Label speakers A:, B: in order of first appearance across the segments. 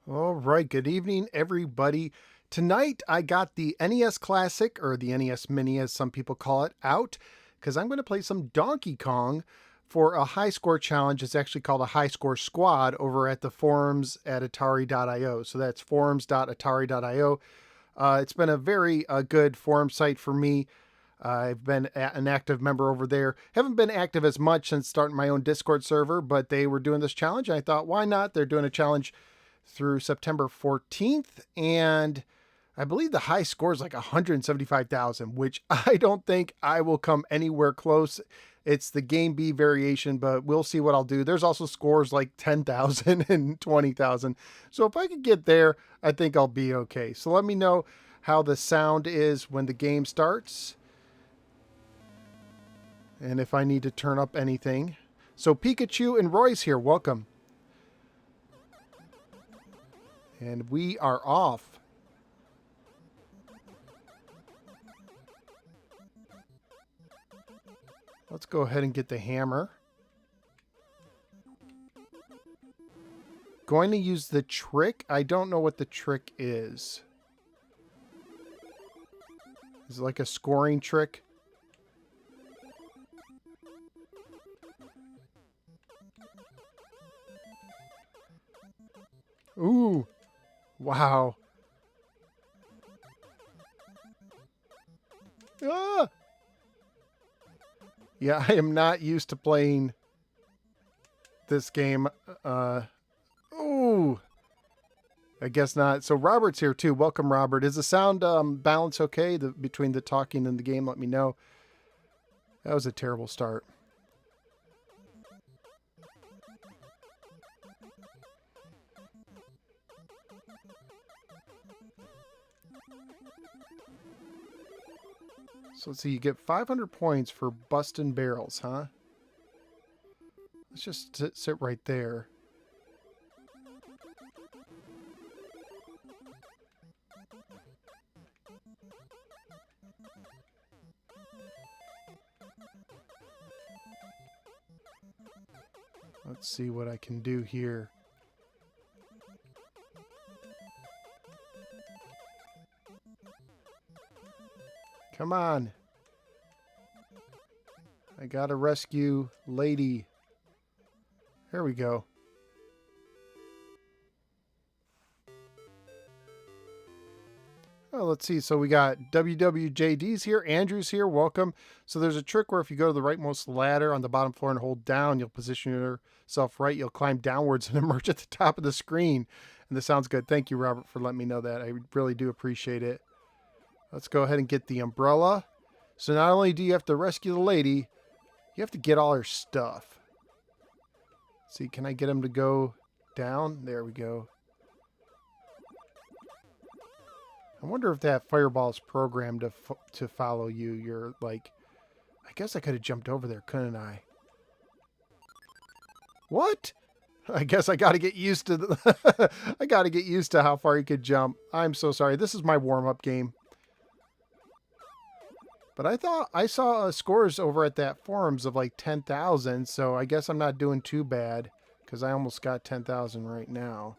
A: All right, good evening, everybody. Tonight I got the NES Classic, or the NES Mini as some people call it, out because I'm going to play some Donkey Kong for a high score challenge. It's actually called a high score squad over at the forums at atari.io. So that's forums.atari.io. It's been a very good forum site for me. I've been an active member over there. Haven't been active as much since starting my own Discord server, but they were doing this challenge. And I thought, why not? They're doing a challenge through September 14th, and I believe the high score is like 175,000, which I don't think I will come anywhere close. It's the Game B variation, but we'll see what I'll do. There's also scores like 10,000 and 20,000. So if I could get there, I think I'll be okay. So let me know how the sound is when the game starts and if I need to turn up anything. So Pikachu and Roy's here. Welcome. And we are off. Let's go ahead and get the hammer. Going to use the trick. I don't know what the trick is. Is it like a scoring trick? Ooh. Wow. Ah! Yeah, I am not used to playing this game. Ooh. I guess not. So Robert's here too. Welcome, Robert. Is the sound balance okay between the talking and the game? Let me know. That was a terrible start. So let's see, you get 500 points for busting barrels, huh? Let's just sit right there. Let's see what I can do here. Come on. I gotta rescue Lady. There we go. Oh, let's see. So we got WWJD's here. Andrew's here. Welcome. So there's a trick where if you go to the rightmost ladder on the bottom floor and hold down, you'll position yourself right. You'll climb downwards and emerge at the top of the screen. And this sounds good. Thank you, Robert, for letting me know that. I really do appreciate it. Let's go ahead and get the umbrella. So not only do you have to rescue the lady, you have to get all her stuff. Let's see, can I get him to go down? There we go. I wonder if that fireball is programmed to follow you. You're like, I guess I could have jumped over there, couldn't I? What? I guess I got to get used to I got to get used to how far you could jump. I'm so sorry. This is my warm-up game. But I thought I saw scores over at that forums of like 10,000, so I guess I'm not doing too bad because I almost got 10,000 right now.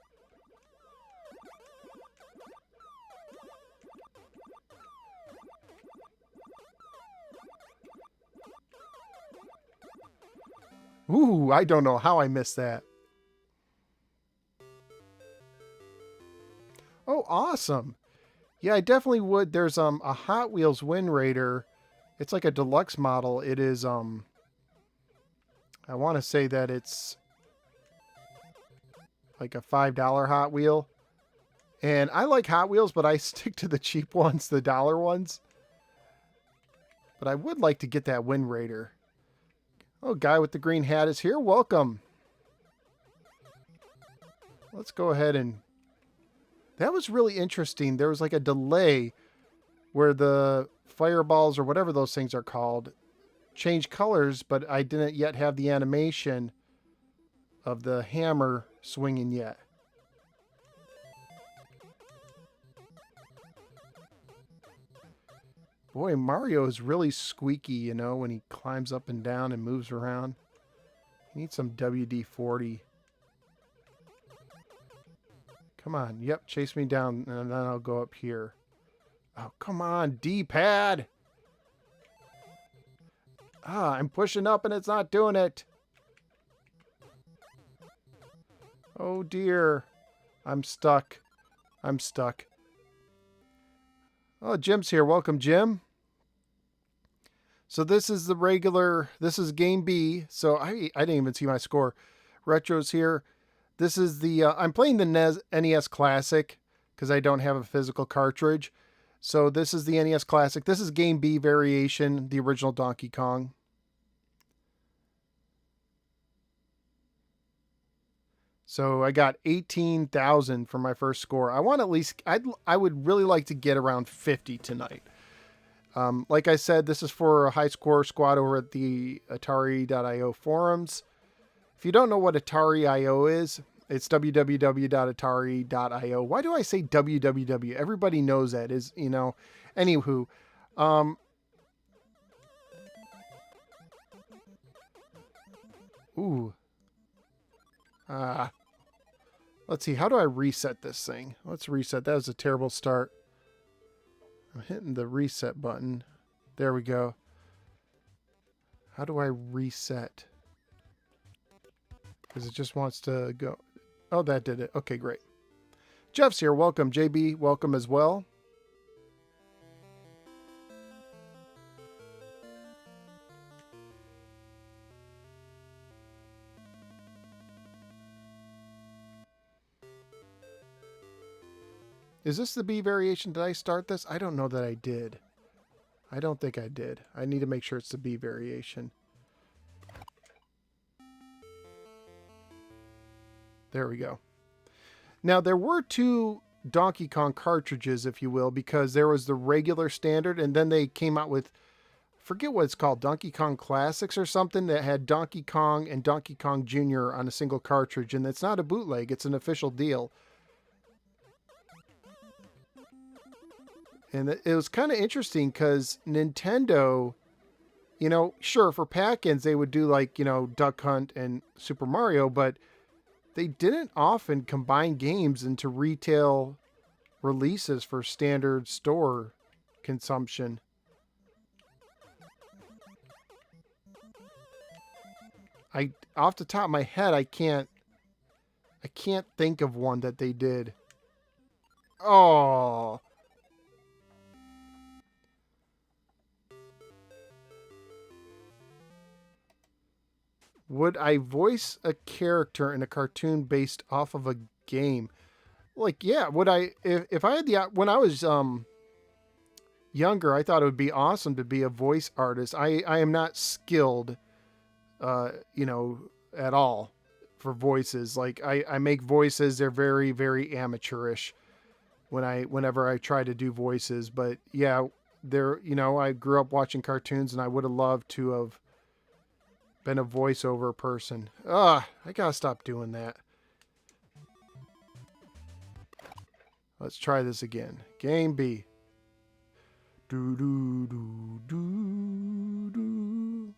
A: Ooh, I don't know how I missed that. Oh, awesome. Yeah, I definitely would. There's a Hot Wheels Wind Raider. It's like a deluxe model. It is I want to say that it's like a $5 Hot Wheel. And I like Hot Wheels, but I stick to the cheap ones, the dollar ones. But I would like to get that Wind Raider. Oh, guy with the green hat is here. Welcome. Let's go ahead and... That was really interesting. There was like a delay where the fireballs or whatever those things are called change colors, but I didn't yet have the animation of the hammer swinging yet. Boy, Mario is really squeaky, you know, when he climbs up and down and moves around. He needs some WD-40. Come on. Yep, chase me down, and then I'll go up here. Oh, come on, D-pad. Ah, I'm pushing up and it's not doing it. Oh, dear. I'm stuck. I'm stuck. Oh, Jim's here. Welcome, Jim. So this is the regular, this is game B. So I didn't even see my score. Retro's here. This is the, I'm playing the NES Classic because I don't have a physical cartridge. So this is the NES Classic. This is game B variation, the original Donkey Kong. So I got 18,000 for my first score. I want at least, I would really like to get around 50 tonight. Like I said, this is for a high score squad over at the Atari.io forums. If you don't know what Atari.io is, it's www.atari.io. Why do I say www? Everybody knows that is, you know. Anywho, let's see. How do I reset this thing? Let's reset. That was a terrible start. I'm hitting the reset button. There we go. How do I reset? Because it just wants to go. Oh, that did it. Okay, great. Jeff's here. Welcome. JB, welcome as well. Is this the B variation? Did I start this? I don't know that I did. I don't think I did. I need to make sure it's the B variation. There we go. Now, there were two Donkey Kong cartridges, if you will, because there was the regular standard, and then they came out with, forget what it's called, Donkey Kong Classics or something that had Donkey Kong and Donkey Kong Jr. on a single cartridge, and it's not a bootleg, it's an official deal. And it was kind of interesting because Nintendo, you know, sure, for pack-ins, they would do like, you know, Duck Hunt and Super Mario, but they didn't often combine games into retail releases for standard store consumption. Off the top of my head, I can't think of one that they did. Oh. Would I voice a character in a cartoon based off of a game? Like, yeah, would I, if I had the, when I was younger, I thought it would be awesome to be a voice artist. I am not skilled, you know, at all for voices. Like, I make voices, they're very, very amateurish whenever I try to do voices. But yeah, you know, I grew up watching cartoons and I would have loved to have been a voiceover person. I gotta stop doing that. Let's try this again. Game B. Do do do do do.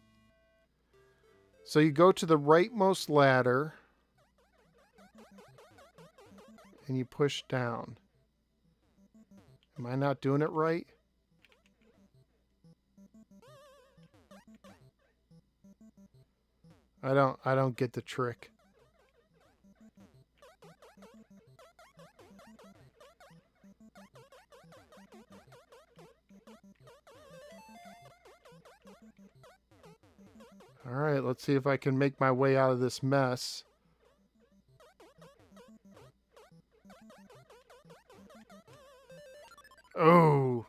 A: So you go to the rightmost ladder and you push down. Am I not doing it right? I don't get the trick. All right, let's see if I can make my way out of this mess. Oh.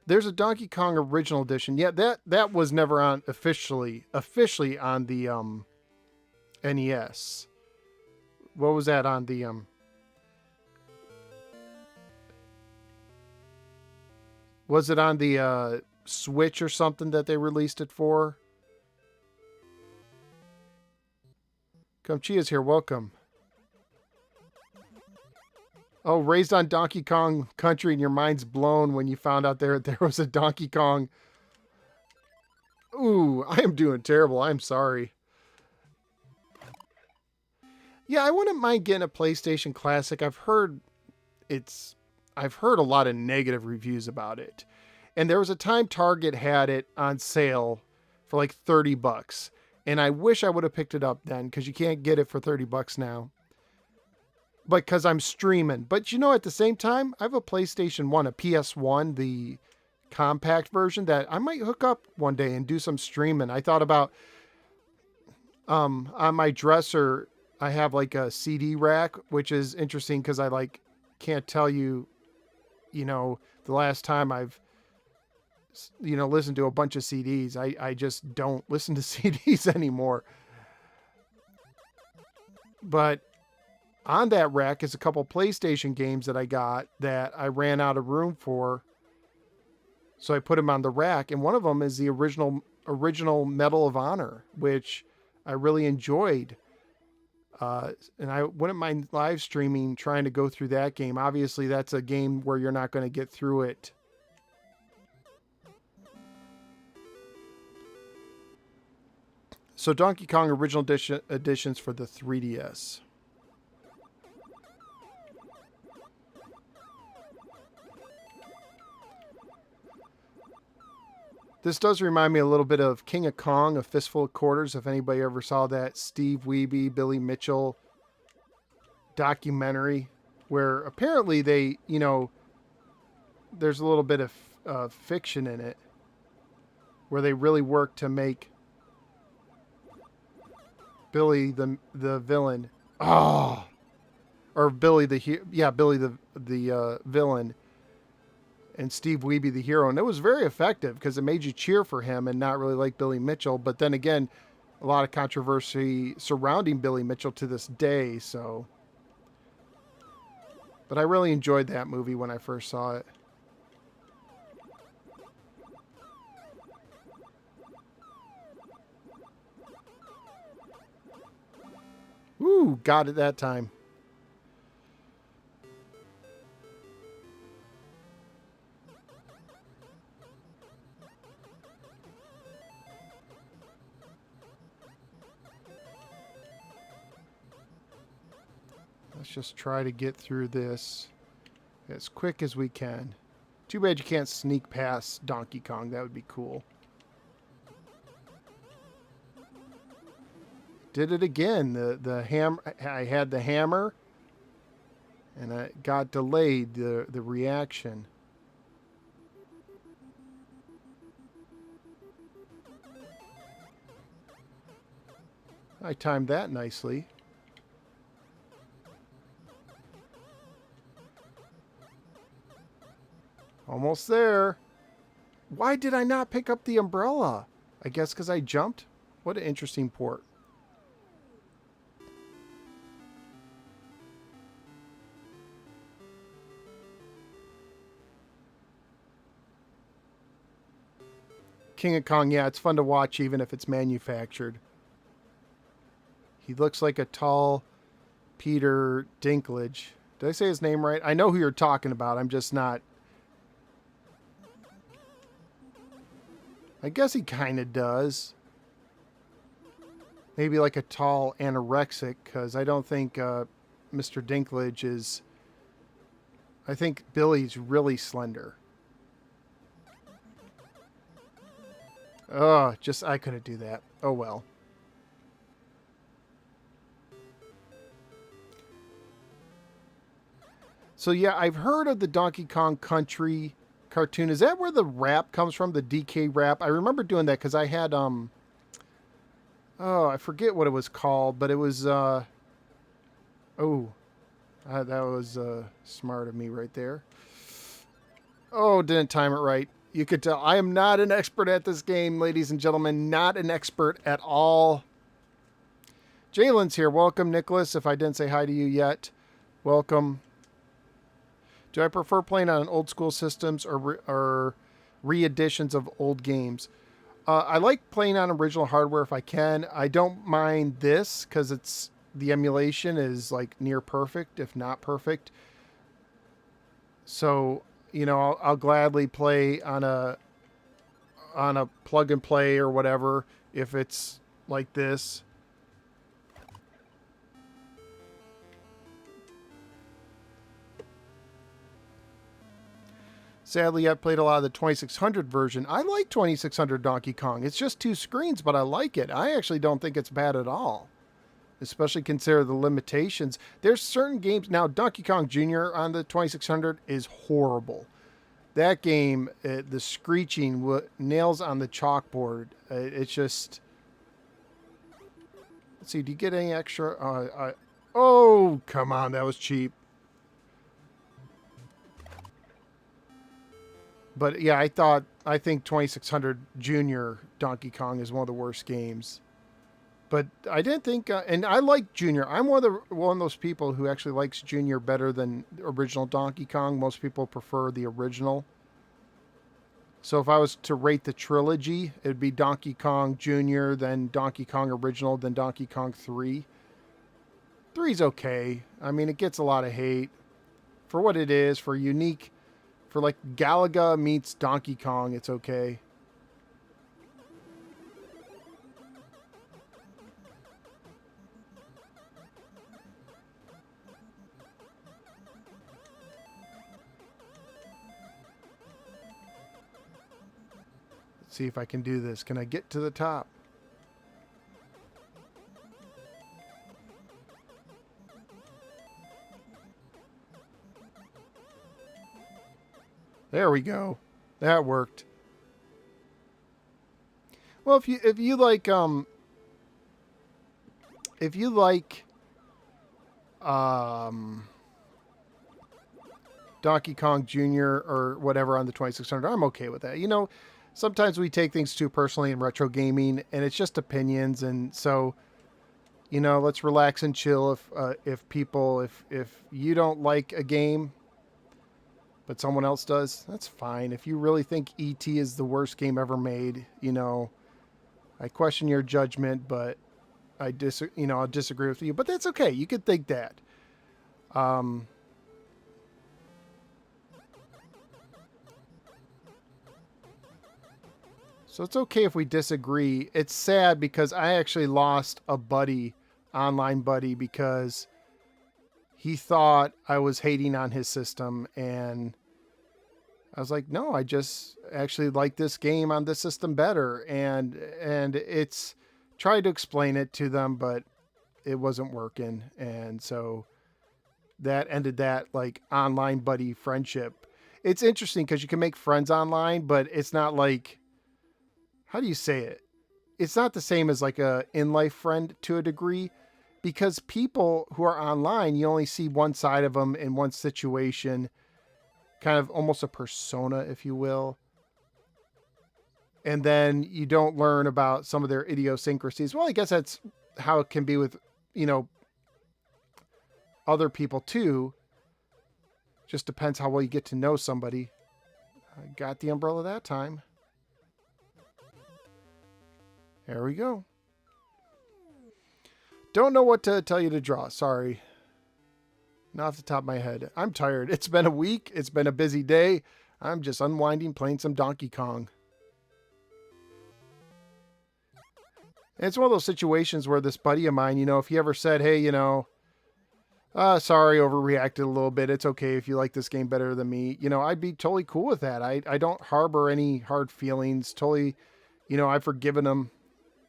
A: There's a Donkey Kong original edition. Yeah, that was never on officially on the NES. What was that on the was it on the Switch or something that they released it for? Come Chia's here, welcome. Oh, raised on Donkey Kong Country and your mind's blown when you found out there was a Donkey Kong. Ooh, I am doing terrible. I'm sorry. Yeah, I wouldn't mind getting a PlayStation Classic. It's I've heard a lot of negative reviews about it. And there was a time Target had it on sale for like 30 bucks. And I wish I would have picked it up then because you can't get it for 30 bucks now. But because I'm streaming. But you know, at the same time, I have a PlayStation 1, a PS1, the compact version that I might hook up one day and do some streaming. I thought about on my dresser, I have like a CD rack, which is interesting because I like can't tell you, the last time I've listened to a bunch of CDs. I just don't listen to CDs anymore. But on that rack is a couple PlayStation games that I got that I ran out of room for. So I put them on the rack, and one of them is the original Medal of Honor, which I really enjoyed. And I wouldn't mind live streaming, trying to go through that game. Obviously, that's a game where you're not going to get through it. So Donkey Kong original editions for the 3DS. This does remind me a little bit of King of Kong, A Fistful of Quarters, if anybody ever saw that Steve Wiebe, Billy Mitchell documentary, where apparently they, there's a little bit of fiction in it, where they really work to make Billy the villain. Oh, or Billy Billy the villain, and Steve Wiebe the hero, and it was very effective because it made you cheer for him and not really like Billy Mitchell. But then again, a lot of controversy surrounding Billy Mitchell to this day. So, but I really enjoyed that movie when I first saw it. Ooh, got it that time. Let's just try to get through this as quick as we can. Too bad you can't sneak past Donkey Kong. That would be cool. Did it again. The ham. I had the hammer, and I got delayed. The reaction. I timed that nicely. Almost there. Why did I not pick up the umbrella? I guess because I jumped? What an interesting port. King of Kong, yeah, it's fun to watch even if it's manufactured. He looks like a tall Peter Dinklage. Did I say his name right? I know who you're talking about. I'm just not. I guess he kind of does. Maybe like a tall anorexic, because I don't think Mr. Dinklage is. I think Billy's really slender. Oh, I couldn't do that. Oh well. So yeah, I've heard of the Donkey Kong Country cartoon. Is that where the rap comes from? The DK rap? I remember doing that because I had oh, I forget what it was called, but it was that was smart of me right there. Oh, didn't time it right. You could tell I am not an expert at this game, ladies and gentlemen. Not an expert at all. Jalen's here. Welcome, Nicholas. If I didn't say hi to you yet, welcome. Do I prefer playing on old school systems or re-editions of old games? I like playing on original hardware if I can. I don't mind this because the emulation is like near perfect, if not perfect. So, I'll gladly play on a plug and play or whatever if it's like this. Sadly, I played a lot of the 2600 version. I like 2600 Donkey Kong. It's just 2 screens, but I like it. I actually don't think it's bad at all, especially consider the limitations. There's certain games. Now, Donkey Kong Jr. on the 2600 is horrible. That game, the screeching, nails on the chalkboard. It's just... Let's see, do you get any extra? Oh, come on, that was cheap. But yeah, I think 2600 Junior Donkey Kong is one of the worst games. But I didn't think, and I like Junior. I'm one of those people who actually likes Junior better than original Donkey Kong. Most people prefer the original. So if I was to rate the trilogy, it would be Donkey Kong Jr., then Donkey Kong Original, then Donkey Kong 3. 3's okay. I mean, it gets a lot of hate for what it is, for unique, for like Galaga meets Donkey Kong, it's okay. Let's see if I can do this. Can I get to the top? There we go. That worked. Well, if you like Donkey Kong Jr. or whatever on the 2600, I'm okay with that. You know, sometimes we take things too personally in retro gaming, and it's just opinions, and so, you know, let's relax and chill. If you don't like a game, but someone else does, that's fine. If you really think E.T. is the worst game ever made, you know, I question your judgment, but I'll disagree with you. But that's okay. You could think that. So it's okay if we disagree. It's sad because I actually lost a buddy, online buddy, because he thought I was hating on his system, and I was like, no, I just actually like this game on this system better. And it's tried to explain it to them, but it wasn't working. And so that ended that like online buddy friendship. It's interesting because you can make friends online, but it's not like, how do you say it? It's not the same as like a in-life friend to a degree, because people who are online, you only see one side of them in one situation, kind of almost a persona, if you will. And then you don't learn about some of their idiosyncrasies. Well, I guess that's how it can be with, you know, other people too. Just depends how well you get to know somebody. I got the umbrella that time. There we go. Don't know what to tell you to draw. Sorry. Not off the top of my head. I'm tired. It's been a week. It's been a busy day. I'm just unwinding, playing some Donkey Kong. And it's one of those situations where this buddy of mine, you know, if he ever said, hey, you know, sorry, overreacted a little bit. It's okay if you like this game better than me. You know, I'd be totally cool with that. I don't harbor any hard feelings. Totally, you know, I've forgiven him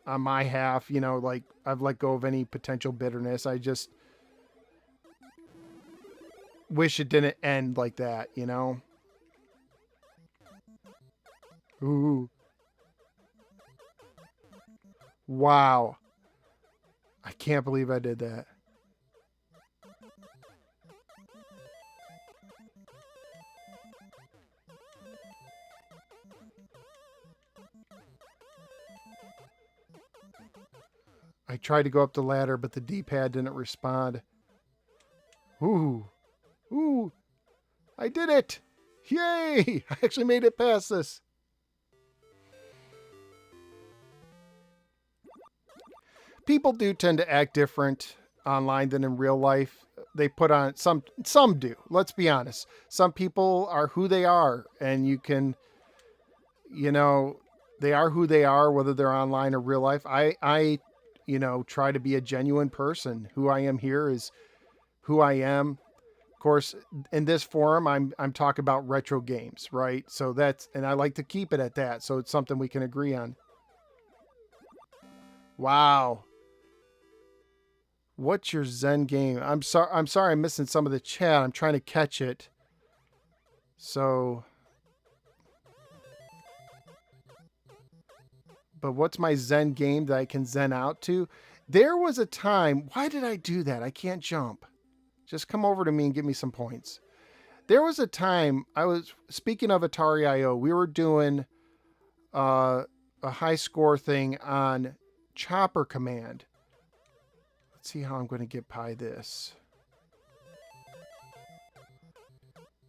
A: on my half. You know, like I've let go of any potential bitterness. I just wish it didn't end like that, you know? Ooh. Wow. I can't believe I did that. I tried to go up the ladder, but the D-pad didn't respond. Ooh. Ooh. I did it! Yay! I actually made it past this. People do tend to act different online than in real life. They put on some do. Let's be honest. Some people are who they are, and you can, you know, they are who they are, whether they're online or real life. I you know, try to be a genuine person. Who I am here is who I am. Of course, in this forum, I'm talking about retro games, right? So that's, and I like to keep it at that. So it's something we can agree on. Wow. What's your Zen game? I'm sorry I'm missing some of the chat. I'm trying to catch it. So, but what's my Zen game that I can Zen out to? There was a time, why did I do that? I can't jump. Just come over to me and give me some points. There was a time I was, speaking of Atari IO, we were doing a high score thing on Chopper Command. Let's see how I'm going to get by this.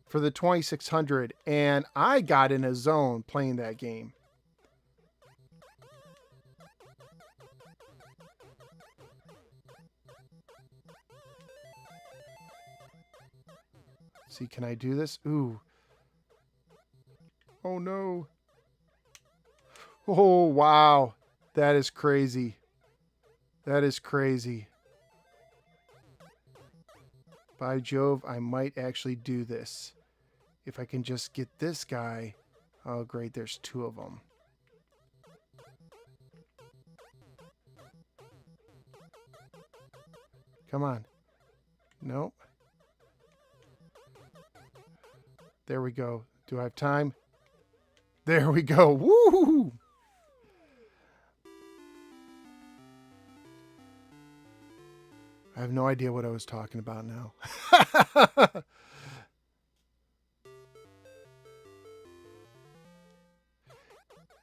A: For the 2600, and I got in a zone playing that game. See, can I do this? Ooh. Oh no. Oh, wow. That is crazy. That is crazy. By Jove, I might actually do this. If I can just get this guy. Oh, great. There's two of them. Come on. Nope. There we go. Do I have time? There we go. Woo! I have no idea what I was talking about now.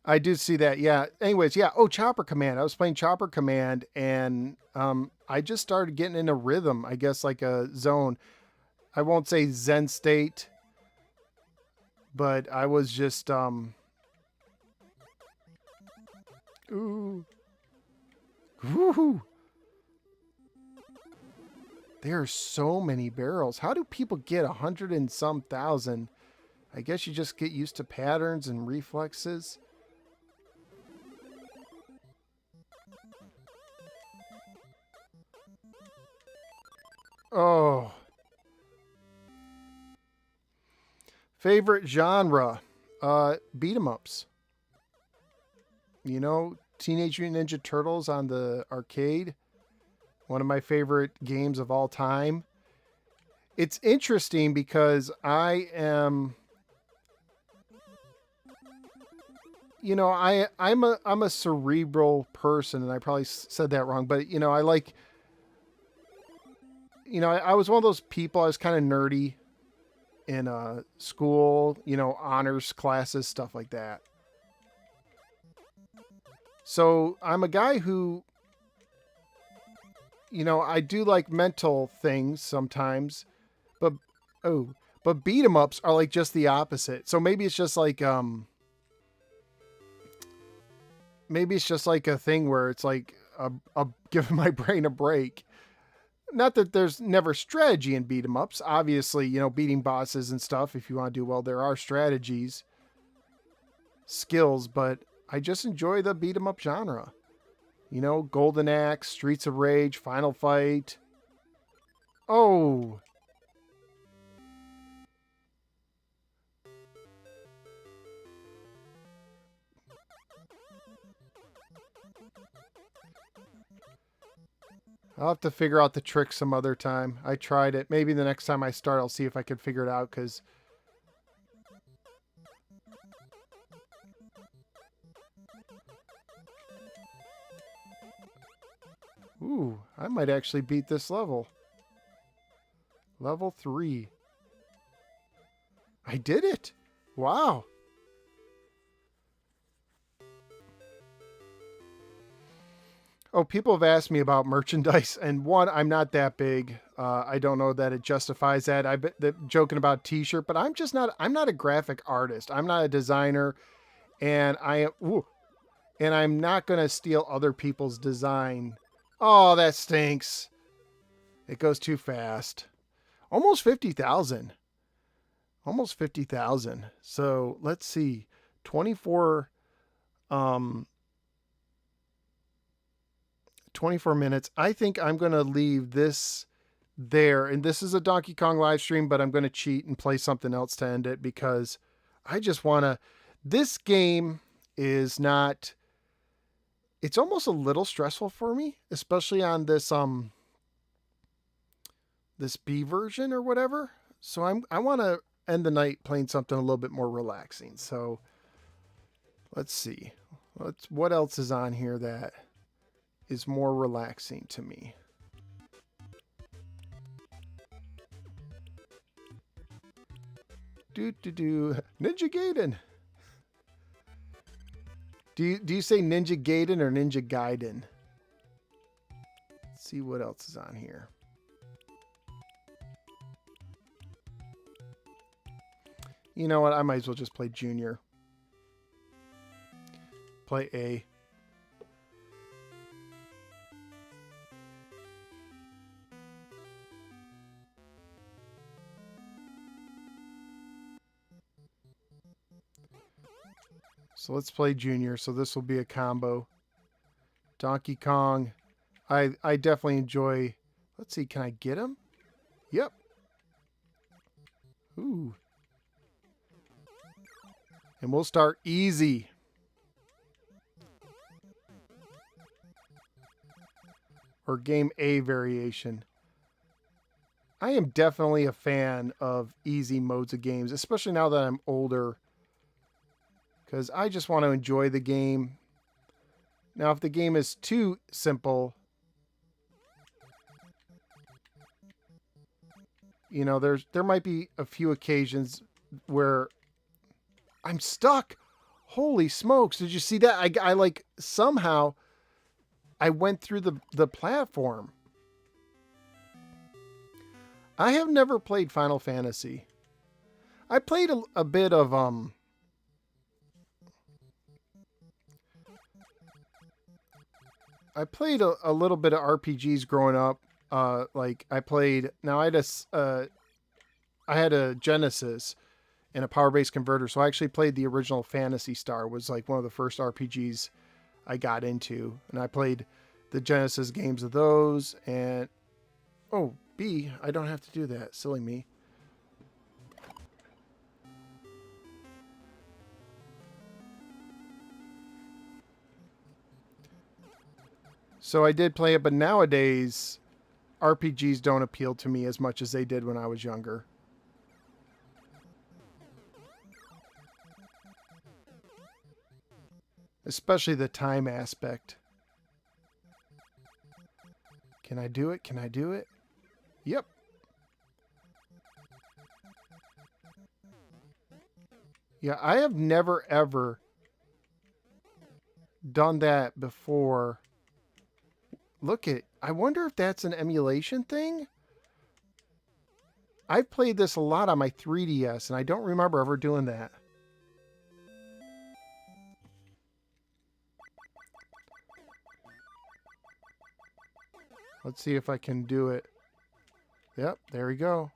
A: I do see that. Yeah. Anyways, yeah. Oh, Chopper Command. I was playing Chopper Command, and I just started getting in a rhythm. I guess like a zone. I won't say Zen state, but I was just ooh, woohoo. There are so many barrels. How do people get 100 and some thousand? I guess you just get used to patterns and reflexes. Oh. Favorite genre? Beat 'em ups. You know, Teenage Mutant Ninja Turtles on the arcade. One of my favorite games of all time. It's interesting because I am, you know, I'm a cerebral person, and I probably said that wrong, but you know, I like, you know, I was one of those people. I was kind of nerdy in school, you know, honors classes, stuff like that. So I'm a guy who, you know, I do like mental things sometimes, but oh, but beat 'em ups are like just the opposite. So maybe it's just like maybe it's just like a thing where it's like a giving my brain a break. Not that there's never strategy in beat 'em ups. Obviously, you know, beating bosses and stuff, if you want to do well, there are strategies, skills, but I just enjoy the beat 'em up genre. You know, Golden Axe, Streets of Rage, Final Fight. Oh. I'll have to figure out the trick some other time. I tried it. Maybe the next time I start, I'll see if I can figure it out, because ooh, I might actually beat this level. Level 3. I did it. Wow. Oh, people have asked me about merchandise, and one, I'm not that big. I don't know that it justifies that. I've been joking about T-shirt, but I'm just not. I'm not a graphic artist. I'm not a designer, and and I'm not gonna steal other people's design. Oh, that stinks. It goes too fast. Almost 50,000. Almost 50,000. So let's see. 24. Um, 24 minutes. I think I'm going to leave this there. And this is a Donkey Kong live stream, but I'm going to cheat and play something else to end it because I just want to. This game is not. It's almost a little stressful for me, especially on this B version or whatever. So I want to end the night playing something a little bit more relaxing. So let's see. What else is on here that is more relaxing to me? Ninja Gaiden. Do you say Ninja Gaiden or Ninja Gaiden? Let's see what else is on here. You know what? I might as well just play Junior. Play A. So let's play Junior. So this will be a combo. Donkey Kong. I definitely enjoy. Let's see. Can I get him? Yep. Ooh. And we'll start easy. Or game A variation. I am definitely a fan of easy modes of games, especially now that I'm older. Because I just want to enjoy the game. Now, if the game is too simple, you know, there might be a few occasions where I'm stuck. Holy smokes. Did you see that? I like somehow I went through the platform. I have never played Final Fantasy. I played a bit of I played a little bit of RPGs growing up. Like I played. Now I had a Genesis and a power-based converter, so I actually played the original Phantasy Star. Was like one of the first RPGs I got into, and I played the Genesis games of those. And oh, B, I don't have to do that. Silly me. So I did play it, but nowadays RPGs don't appeal to me as much as they did when I was younger. Especially the time aspect. Can I do it? Can I do it? Yep. Yeah, I have never ever done that before. Look at, I wonder if that's an emulation thing? I've played this a lot on my 3DS, and I don't remember ever doing that. Let's see if I can do it. Yep, there we go.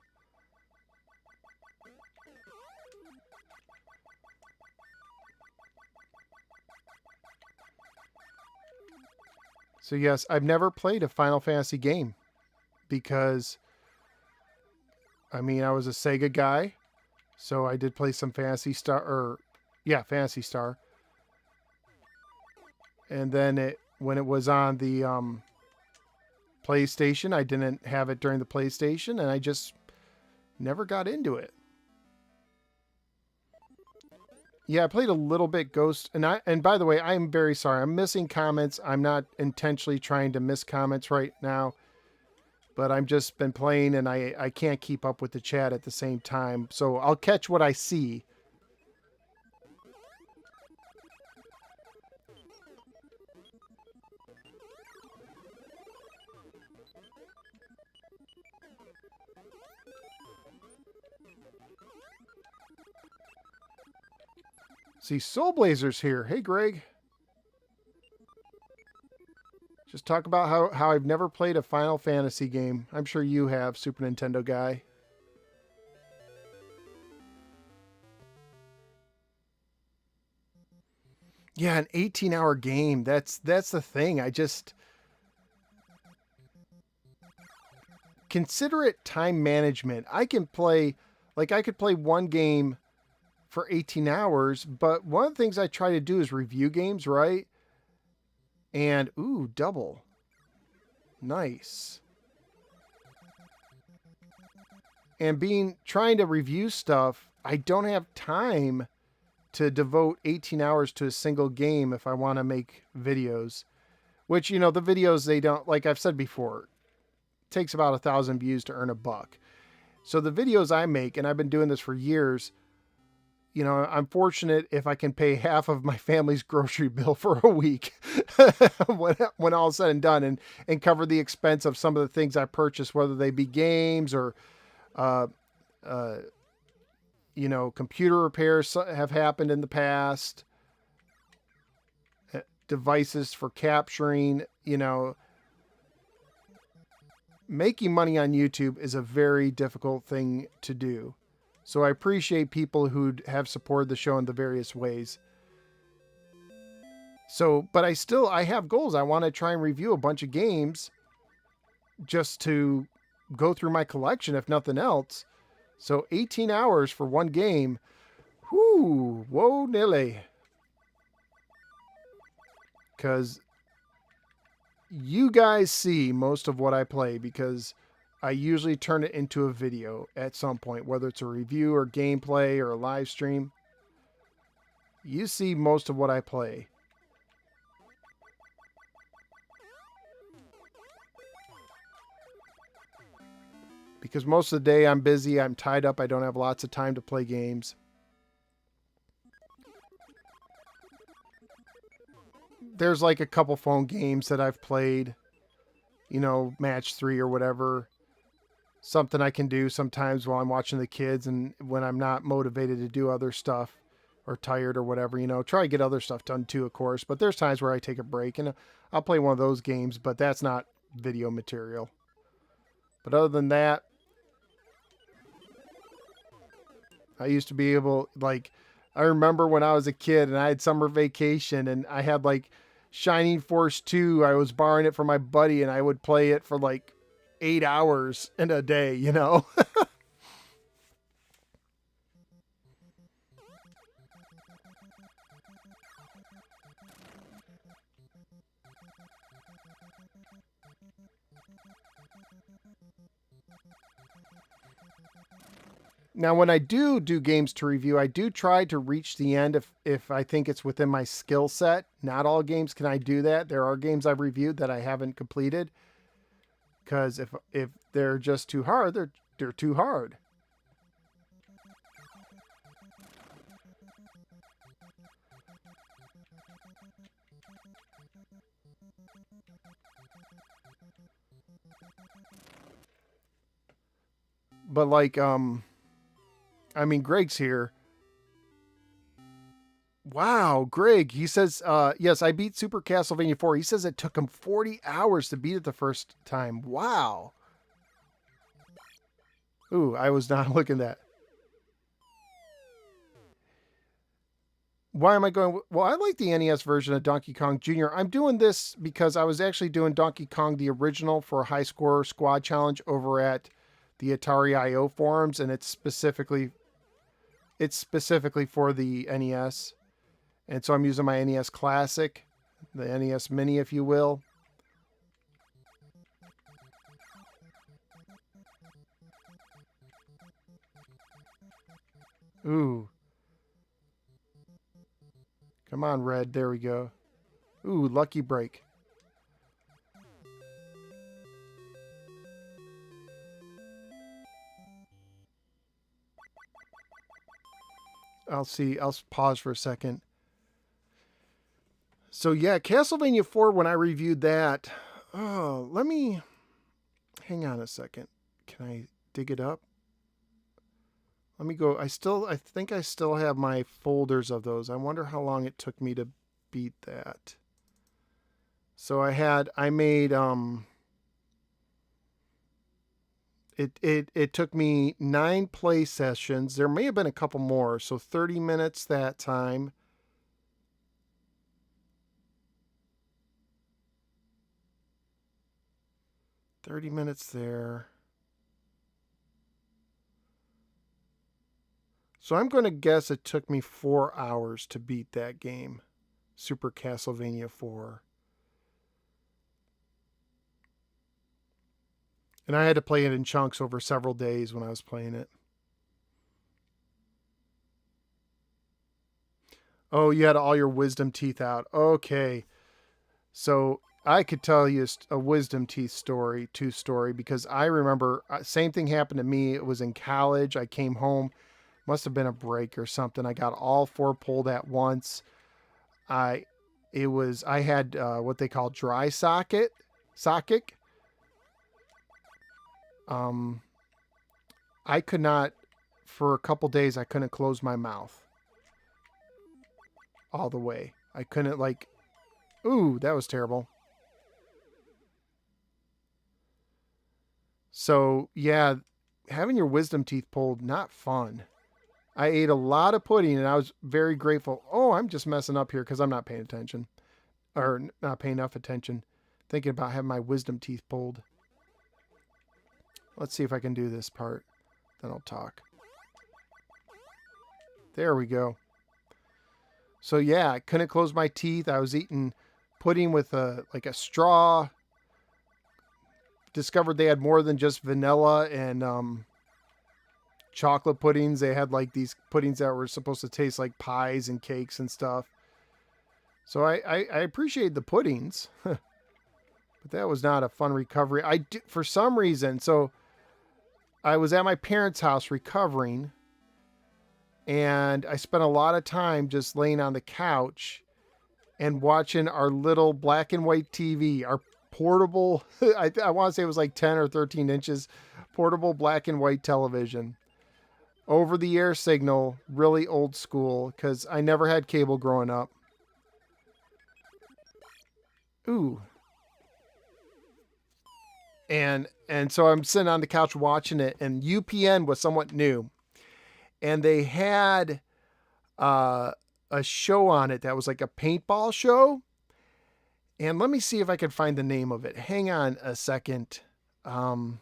A: So yes, I've never played a Final Fantasy game because, I mean, I was a Sega guy, so I did play some Phantasy Star, Phantasy Star. And then when it was on the PlayStation, I didn't have it during the PlayStation, and I just never got into it. Yeah, I played a little bit Ghost, and by the way, I'm very sorry. I'm missing comments. I'm not intentionally trying to miss comments right now, but I've just been playing, and I can't keep up with the chat at the same time. So I'll catch what I see. See, Soul Blazer's here. Hey, Greg. Just talk about how I've never played a Final Fantasy game. I'm sure you have, Super Nintendo guy. Yeah, an 18-hour game. That's the thing. consider it time management. I could play one game for 18 hours, but one of the things I try to do is review games, right? And, ooh, double. Nice. And trying to review stuff, I don't have time to devote 18 hours to a single game if I want to make videos. Which, the videos, they don't, like I've said before, takes about 1,000 views to earn $1. So the videos I make, and I've been doing this for years, I'm fortunate if I can pay half of my family's grocery bill for a week when all is said and done, and cover the expense of some of the things I purchase, whether they be games or, computer repairs have happened in the past, devices for capturing, making money on YouTube is a very difficult thing to do. So I appreciate people who have supported the show in the various ways. So, but I have goals. I want to try and review a bunch of games just to go through my collection, if nothing else. So 18 hours for one game. Whoo, whoa, Nilly. Because you guys see most of what I play, because I usually turn it into a video at some point, whether it's a review or gameplay or a live stream. You see most of what I play. Because most of the day I'm busy, I'm tied up, I don't have lots of time to play games. There's like a couple phone games that I've played, match 3 or whatever. Something I can do sometimes while I'm watching the kids and when I'm not motivated to do other stuff or tired or whatever, try to get other stuff done too, of course. But there's times where I take a break and I'll play one of those games, but that's not video material. But other than that, I used to be able, I remember when I was a kid and I had summer vacation and I had Shining Force 2. I was borrowing it from my buddy and I would play it for 8 hours in a day, Now, when I do games to review, I do try to reach the end if I think it's within my skill set. Not all games can I do that. There are games I've reviewed that I haven't completed. Because if they're just too hard, they're too hard. But Greg's here. Wow, Greg, he says, yes, I beat Super Castlevania 4. He says it took him 40 hours to beat it the first time. Wow. Ooh, I was not looking at that. Why am I going? Well, I like the NES version of Donkey Kong Jr. I'm doing this because I was actually doing Donkey Kong the original for a high score squad challenge over at the Atari IO forums, and it's specifically for the NES. And so I'm using my NES Classic, the NES Mini, if you will. Ooh. Come on, Red. There we go. Ooh, lucky break. I'll pause for a second. So yeah, Castlevania 4, when I reviewed that, let me, hang on a second. Can I dig it up? Let me go. I think I still have my folders of those. I wonder how long it took me to beat that. So I made, it took me 9 play sessions. There may have been a couple more. So 30 minutes that time. $30 minutes there. So I'm going to guess it took me 4 hours to beat that game. Super Castlevania 4. And I had to play it in chunks over several days when I was playing it. Oh, you had all your wisdom teeth out. Okay. So I could tell you a wisdom teeth story, two story, because I remember same thing happened to me. It was in college. I came home, must have been a break or something. I got all four pulled at once. I, I had what they call dry socket. Um, I could not, for a couple days, I couldn't close my mouth all the way. I couldn't ooh, that was terrible. So yeah, having your wisdom teeth pulled, not fun. I ate a lot of pudding and I was very grateful. Oh, I'm just messing up here because I'm not paying attention or not paying enough attention. Thinking about having my wisdom teeth pulled. Let's see if I can do this part. Then I'll talk. There we go. So yeah, I couldn't close my teeth. I was eating pudding with a straw. Discovered they had more than just vanilla and chocolate puddings. They had these puddings that were supposed to taste like pies and cakes and stuff. So I appreciate the puddings, but that was not a fun recovery. For some reason, so I was at my parents' house recovering, and I spent a lot of time just laying on the couch and watching our little black and white TV, our portable, I want to say it was 10 or 13 inches, portable black and white television. Over the air signal, really old school, because I never had cable growing up. Ooh. And so I'm sitting on the couch watching it, and UPN was somewhat new. And they had a show on it that was like a paintball show. And let me see if I can find the name of it. Hang on a second. If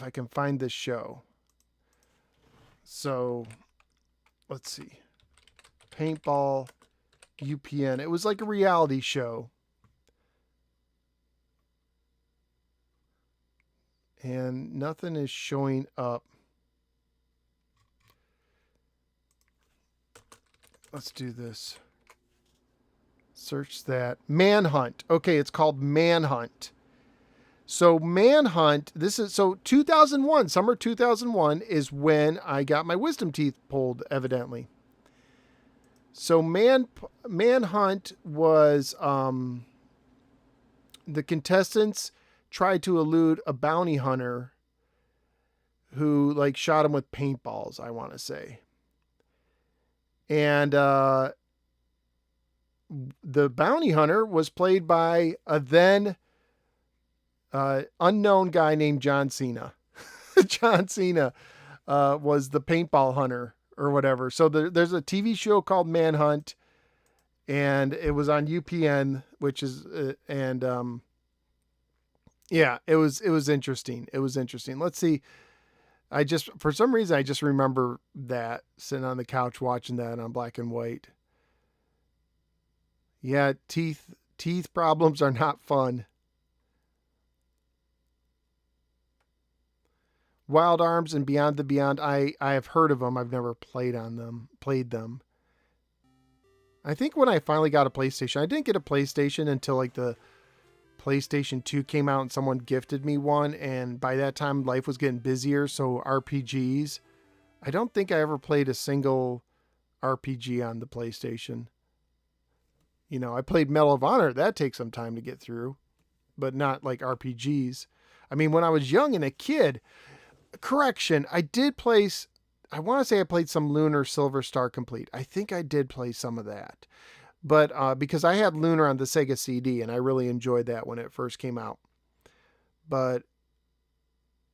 A: I can find this show. So, let's see. Paintball UPN. It was like a reality show. And nothing is showing up. Let's do this. Search that. Manhunt. Okay, it's called Manhunt. So Manhunt, 2001, summer 2001 is when I got my wisdom teeth pulled, evidently. So Manhunt was the contestants tried to elude a bounty hunter who shot him with paintballs, I want to say. And the bounty hunter was played by a then unknown guy named John Cena. John Cena was the paintball hunter or whatever. So there's a TV show called Manhunt, and it was on UPN, which is yeah, it was interesting. It was interesting. Let's see. For some reason, I just remember that sitting on the couch watching that on black and white. Yeah, teeth problems are not fun. Wild Arms and Beyond the Beyond, I have heard of them. I've never played them. I think when I finally got a PlayStation, I didn't get a PlayStation until the PlayStation 2 came out and someone gifted me one. And by that time, life was getting busier. So RPGs, I don't think I ever played a single RPG on the PlayStation. I played Medal of Honor. That takes some time to get through, but not like RPGs. I mean, when I was young and a kid, correction, I want to say I played some Lunar Silver Star Complete. I think I did play some of that. But because I had Lunar on the Sega CD and I really enjoyed that when it first came out. But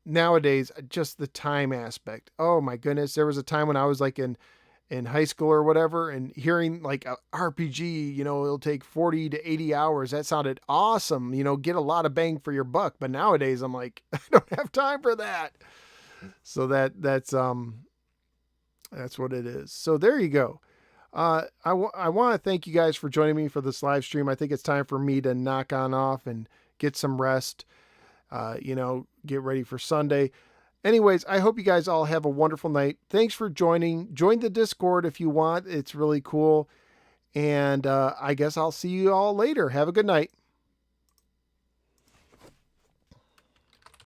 A: nowadays, just the time aspect. Oh my goodness. There was a time when I was in high school or whatever and hearing a RPG, it'll take 40 to 80 hours. That sounded awesome. Get a lot of bang for your buck. But nowadays I'm I don't have time for that. So that's That's what it is. So there you go. I want to thank you guys for joining me for this live stream. I think it's time for me to knock on off and get some rest. Get ready for Sunday. Anyways, I hope you guys all have a wonderful night. Thanks for joining. Join the Discord if you want. It's really cool. And I guess I'll see you all later. Have a good night.